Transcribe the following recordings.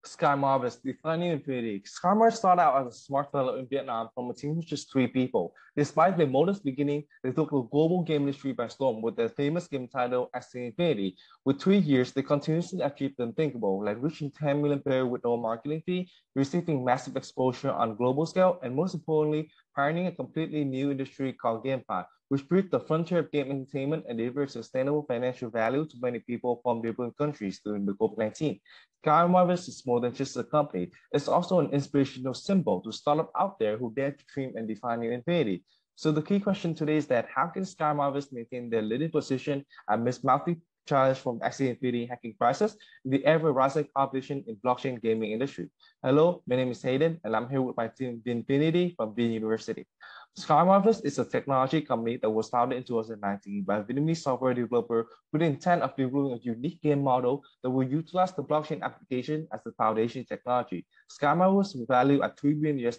Sky Mavis, defining infinity. Sky Mavis started out as a smart fellow in Vietnam from a team of just 3 people. Despite their modest beginning, they took the global game industry by storm with their famous game title, Axie Infinity. With 3 years, they continuously achieved the unthinkable, like reaching 10 million players with no marketing fee, receiving massive exposure on global scale, and most importantly, pioneering a completely new industry called GameFi, which bridged the frontier of game entertainment and delivered sustainable financial value to many people from different countries during the COVID-19. Sky Mavis is more than just a company. It's also an inspirational symbol to startups out there who dare to dream and define new infinity. So the key question today is that how can Sky Mavis maintain their leading position amidst multi challenge from Axie Infinity hacking crisis and the ever-rising competition in blockchain gaming industry? Hello, my name is Hayden, and I'm here with my team VinUniversity from VinUniversity. Sky Mavis is a technology company that was founded in 2019 by a Vietnamese software developer with the intent of developing a unique game model that will utilize the blockchain application as the foundation technology. Sky Mavis was valued at $3 billion,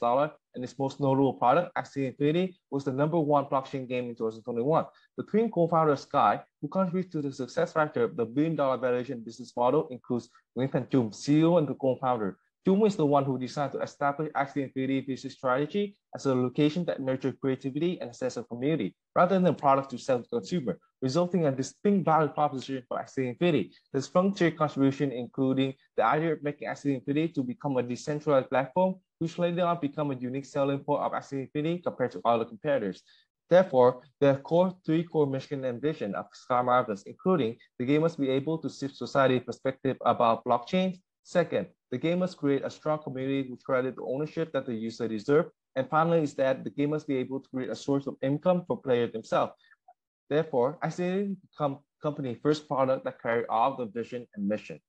and its most notable product, Axie Infinity, was the #1 blockchain game in 2021. The twin co-founders Sky, who contributes to the success factor of the billion-dollar valuation business model, includes Quynh and Chung, CEO and the co-founder. Chung is the one who decided to establish Axie Infinity business strategy as a location that nurtures creativity and a sense of community, rather than a product to sell to consumer, resulting in a distinct value proposition for Axie Infinity. This frontier contribution including the idea of making Axie Infinity to become a decentralized platform, which later on become a unique selling point of Axie Infinity compared to other competitors. Therefore, there are three core mission and vision of Sky Mavis, including the game must be able to shift society perspective about blockchains. Second, the game must create a strong community with credit the ownership that the user deserve. And finally, is that the game must be able to create a source of income for players themselves. Therefore, Axie become company first product that carried out the vision and mission.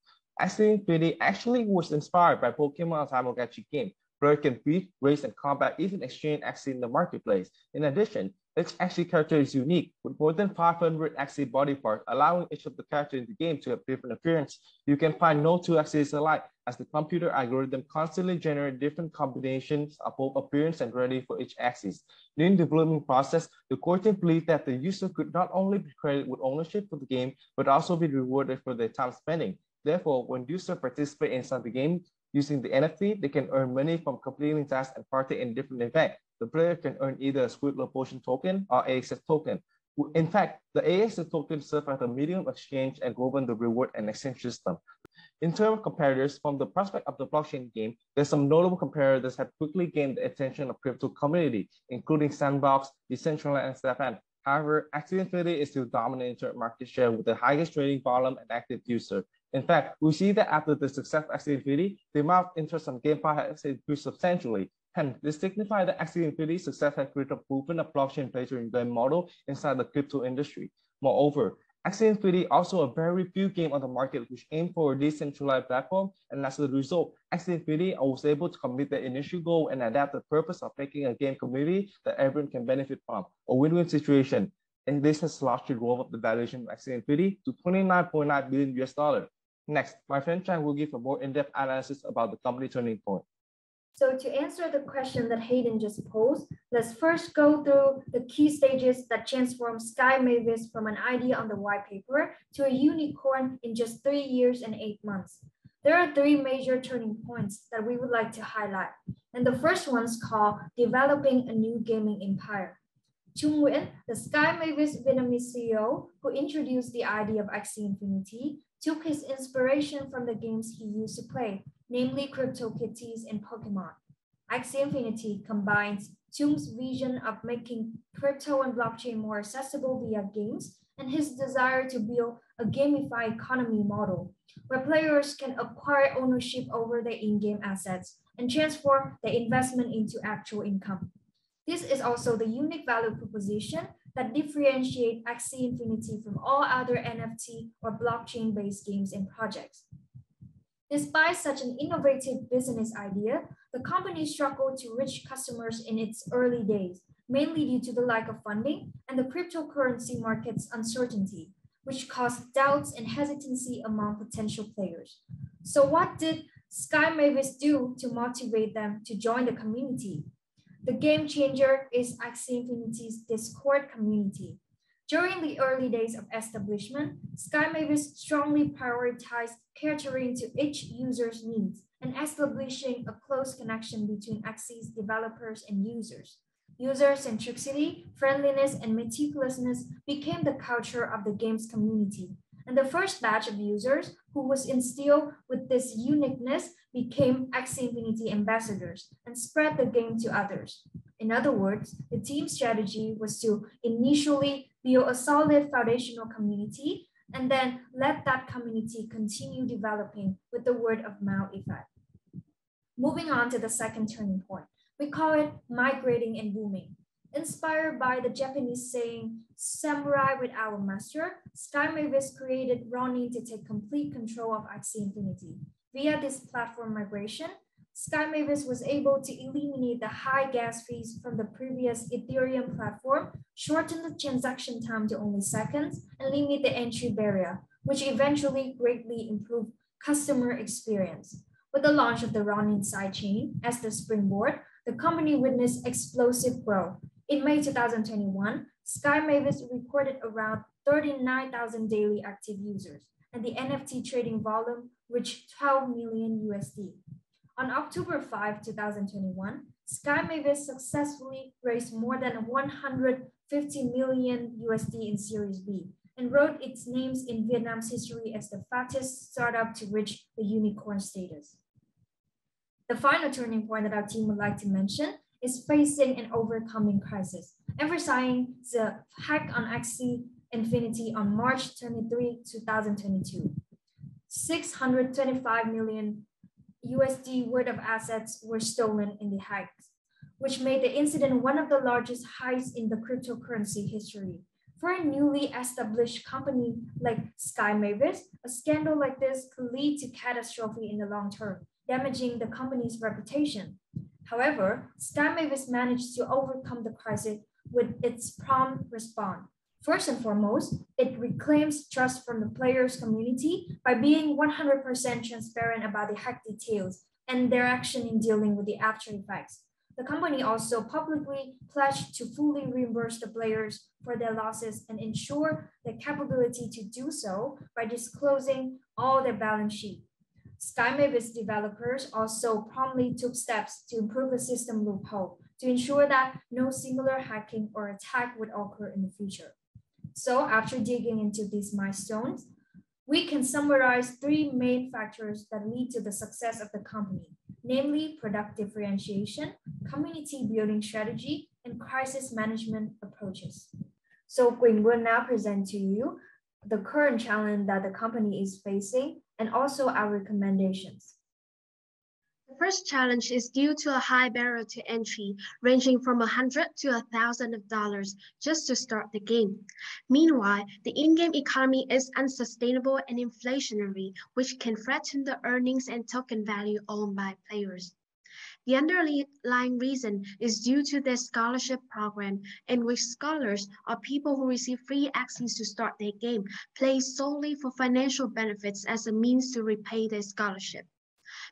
Axie Infinity actually was inspired by Pokemon Tamagotchi game, where it can beat, race, and combat, even exchange Axie in the marketplace. In addition, each Axie character is unique, with more than 500 Axie body parts, allowing each of the characters in the game to have different appearance. You can find no two Axies alike, as the computer algorithm constantly generates different combinations of both appearance and ready for each Axis. During the development process, the core team believed that the user could not only be credited with ownership for the game, but also be rewarded for their time spending. Therefore, when users participate inside the game, using the NFT, they can earn money from completing tasks and partake in different events. The player can earn either a Squid Potion token or AXS token. In fact, the AXS token serves as a medium of exchange and govern the reward and exchange system. In terms of competitors, from the prospect of the blockchain game, there's some notable competitors that have quickly gained the attention of crypto community, including Sandbox, Decentraland, and Stefan. However, Axie Infinity is still dominant in terms of market share with the highest trading volume and active user. In fact, we see that after the success of Axie Infinity, the amount of interest on GameFi has increased substantially. Hence, this signifies that Axie Infinity's success has created a proven blockchain player in game model inside the crypto industry. Moreover, Axie Infinity also a very few game on the market which aim for a decentralized platform, and as a result, Axie Infinity was able to commit the initial goal and adapt the purpose of making a game community that everyone can benefit from, a win-win situation. And this has largely drove up the valuation of Axie Infinity to $29.9 billion. Next, my friend Trang will give a more in-depth analysis about the company turning point. So to answer the question that Hayden just posed, let's first go through the key stages that transformed Sky Mavis from an idea on the white paper to a unicorn in just 3 years and 8 months. There are 3 major turning points that we would like to highlight. And the first one's called developing a new gaming empire. Chung, the Sky Mavis Vietnamese CEO, who introduced the idea of Axie Infinity, took his inspiration from the games he used to play, namely CryptoKitties and Pokemon. Axie Infinity combines Chung's vision of making crypto and blockchain more accessible via games and his desire to build a gamified economy model where players can acquire ownership over their in-game assets and transform their investment into actual income. This is also the unique value proposition that differentiate Axie Infinity from all other NFT or blockchain-based games and projects. Despite such an innovative business idea, the company struggled to reach customers in its early days, mainly due to the lack of funding and the cryptocurrency market's uncertainty, which caused doubts and hesitancy among potential players. So what did Sky Mavis do to motivate them to join the community? The game changer is Axie Infinity's Discord community. During the early days of establishment, Sky Mavis strongly prioritized catering to each user's needs and establishing a close connection between Axie's developers and users. User centricity, friendliness, and meticulousness became the culture of the game's community. And the first batch of users who was instilled with this uniqueness became Axie Infinity ambassadors and spread the game to others. In other words, the team's strategy was to initially build a solid foundational community and then let that community continue developing with the word of mouth effect. Moving on to the second turning point, we call it migrating and booming. Inspired by the Japanese saying, "Samurai with our master," Sky Mavis created Ronin to take complete control of Axie Infinity. Via this platform migration, Sky Mavis was able to eliminate the high gas fees from the previous Ethereum platform, shorten the transaction time to only seconds, and limit the entry barrier, which eventually greatly improved customer experience. With the launch of the Ronin sidechain as the springboard, the company witnessed explosive growth. In May 2021, Sky Mavis recorded around 39,000 daily active users, and the NFT trading volume reached 12 million USD. On October 5, 2021, Sky Mavis successfully raised more than 150 million USD in Series B and wrote its names in Vietnam's history as the fastest startup to reach the unicorn status. The final turning point that our team would like to mention is facing and overcoming crisis, emphasizing the hack on Axie Infinity on March 23, 2022. 625 million USD worth of assets were stolen in the hack, which made the incident one of the largest heights in the cryptocurrency history. For a newly established company like Sky Mavis, a scandal like this could lead to catastrophe in the long term, damaging the company's reputation. However, Sky Mavis managed to overcome the crisis with its prompt response. First and foremost, it reclaims trust from the players' community by being 100% transparent about the hack details and their action in dealing with the after effects. The company also publicly pledged to fully reimburse the players for their losses and ensure the capability to do so by disclosing all their balance sheet. Sky Mavis developers also promptly took steps to improve the system loophole to ensure that no similar hacking or attack would occur in the future. So after digging into these milestones, we can summarize three main factors that lead to the success of the company, namely product differentiation, community building strategy, and crisis management approaches. So Quynh will now present to you the current challenge that the company is facing and also our recommendations. The first challenge is due to a high barrier to entry, ranging from $100 to $1,000 just to start the game. Meanwhile, the in-game economy is unsustainable and inflationary, which can threaten the earnings and token value owned by players. The underlying reason is due to their scholarship program, in which scholars or people who receive free access to start their game play solely for financial benefits as a means to repay their scholarship.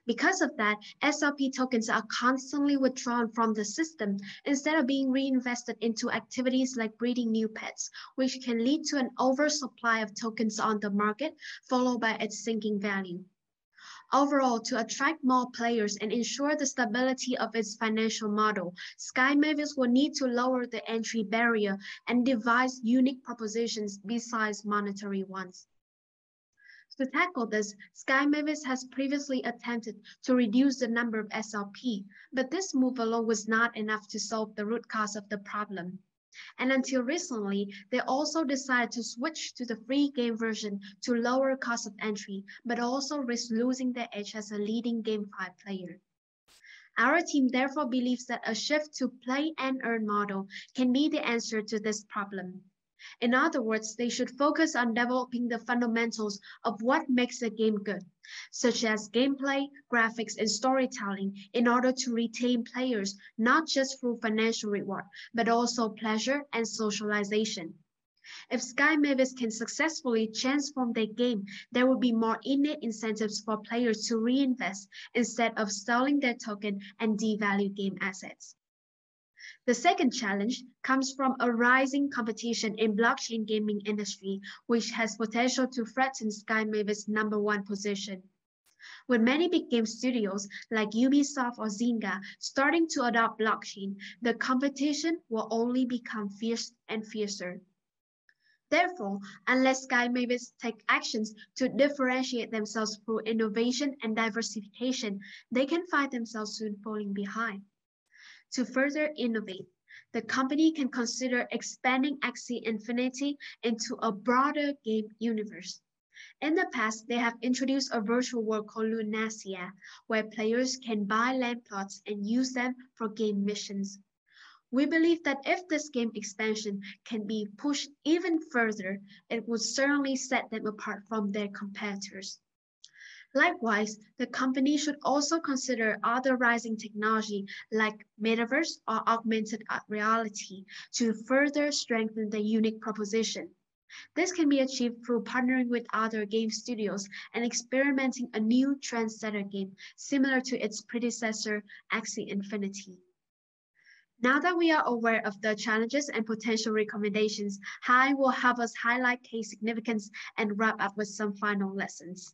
Because of that, SLP tokens are constantly withdrawn from the system instead of being reinvested into activities like breeding new pets, which can lead to an oversupply of tokens on the market, followed by its sinking value. Overall, to attract more players and ensure the stability of its financial model, Sky Mavis will need to lower the entry barrier and devise unique propositions besides monetary ones. To tackle this, Sky Mavis has previously attempted to reduce the number of SLP, but this move alone was not enough to solve the root cause of the problem. And until recently, they also decided to switch to the free game version to lower cost of entry, but also risk losing their edge as a leading GameFi player. Our team therefore believes that a shift to play and earn model can be the answer to this problem. In other words, they should focus on developing the fundamentals of what makes a game good, such as gameplay, graphics, and storytelling, in order to retain players not just through financial reward, but also pleasure and socialization. If Sky Mavis can successfully transform their game, there will be more innate incentives for players to reinvest instead of selling their token and devalue game assets. The second challenge comes from a rising competition in blockchain gaming industry, which has potential to threaten Sky Mavis' #1 position. With many big game studios like Ubisoft or Zynga starting to adopt blockchain, the competition will only become fierce and fiercer. Therefore, unless Sky Mavis take actions to differentiate themselves through innovation and diversification, they can find themselves soon falling behind. To further innovate, the company can consider expanding Axie Infinity into a broader game universe. In the past, they have introduced a virtual world called Lunasia, where players can buy land plots and use them for game missions. We believe that if this game expansion can be pushed even further, it would certainly set them apart from their competitors. Likewise, the company should also consider other rising technology like metaverse or augmented reality to further strengthen the unique proposition. This can be achieved through partnering with other game studios and experimenting a new trendsetter game similar to its predecessor, Axie Infinity. Now that we are aware of the challenges and potential recommendations, Hai will help us highlight case significance and wrap up with some final lessons.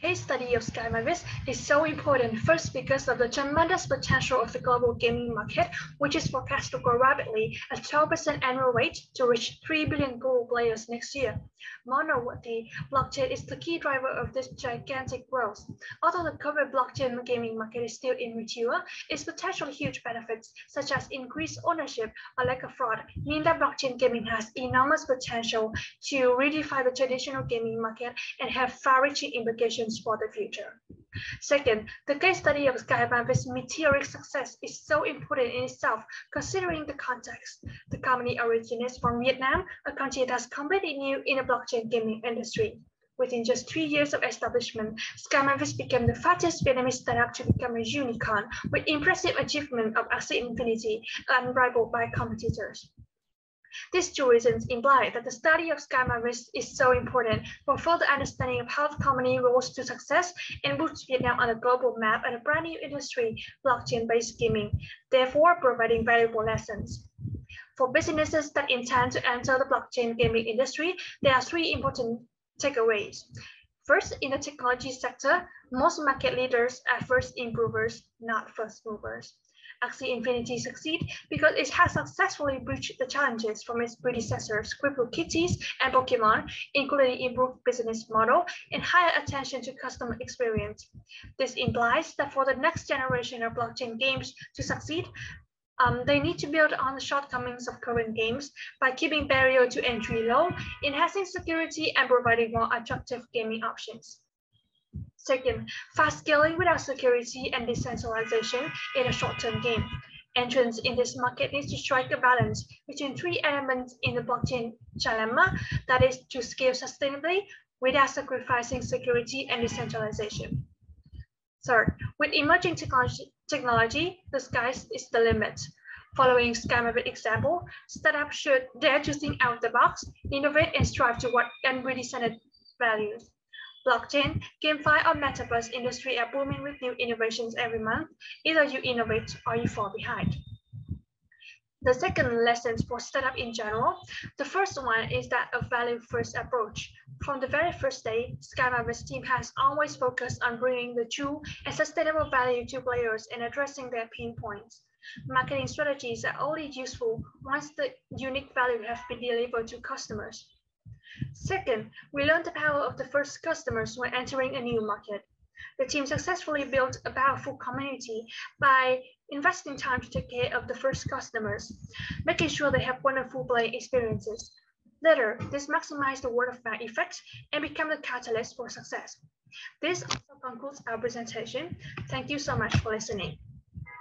Case study of Sky Mavis is so important, first because of the tremendous potential of the global gaming market, which is forecast to grow rapidly at 12% annual rate to reach 3 billion global players next year. More noteworthy, blockchain is the key driver of this gigantic growth. Although the current blockchain gaming market is still immature, its potential huge benefits, such as increased ownership or lack of fraud, mean that blockchain gaming has enormous potential to redefine the traditional gaming market and have far-reaching implications for the future. Second, the case study of Sky Mavis' meteoric success is so important in itself, considering the context. The company originates from Vietnam, a country that's completely new in the blockchain gaming industry. Within just 3 years of establishment, Sky Mavis became the fastest Vietnamese startup to become a unicorn, with impressive achievement of Axie Infinity, unrivaled by competitors. These two reasons imply that the study of Sky Mavis is so important for further understanding of how the company rose to success and puts Vietnam on a global map and a brand new industry, blockchain-based gaming, therefore providing valuable lessons. For businesses that intend to enter the blockchain gaming industry, there are 3 important takeaways. First, in the technology sector, most market leaders are first improvers, not first movers. Axie Infinity succeeds because it has successfully breached the challenges from its predecessors, CryptoKitties and Pokemon, including improved business model and higher attention to customer experience. This implies that for the next generation of blockchain games to succeed, they need to build on the shortcomings of current games by keeping barrier to entry low, enhancing security, and providing more attractive gaming options. Second, fast scaling without security and decentralization in a short-term game. Entrants in this market needs to strike a balance between 3 elements in the blockchain dilemma, that is, to scale sustainably without sacrificing security and decentralization. Third, with emerging technology, the sky is the limit. Following Sky Mavis' example, startups should dare to think out of the box, innovate, and strive toward unprecedented values. Blockchain, GameFi, or Metaverse industry are booming with new innovations every month. Either you innovate or you fall behind. The second lesson for startup in general, the first one is that a value-first approach. From the very first day, Sky Mavis team has always focused on bringing the true and sustainable value to players and addressing their pain points. Marketing strategies are only useful once the unique value has been delivered to customers. Second, we learned the power of the first customers when entering a new market. The team successfully built a powerful community by investing time to take care of the first customers, making sure they have wonderful playing experiences. Later, this maximized the word of mouth effect and became the catalyst for success. This also concludes our presentation. Thank you so much for listening.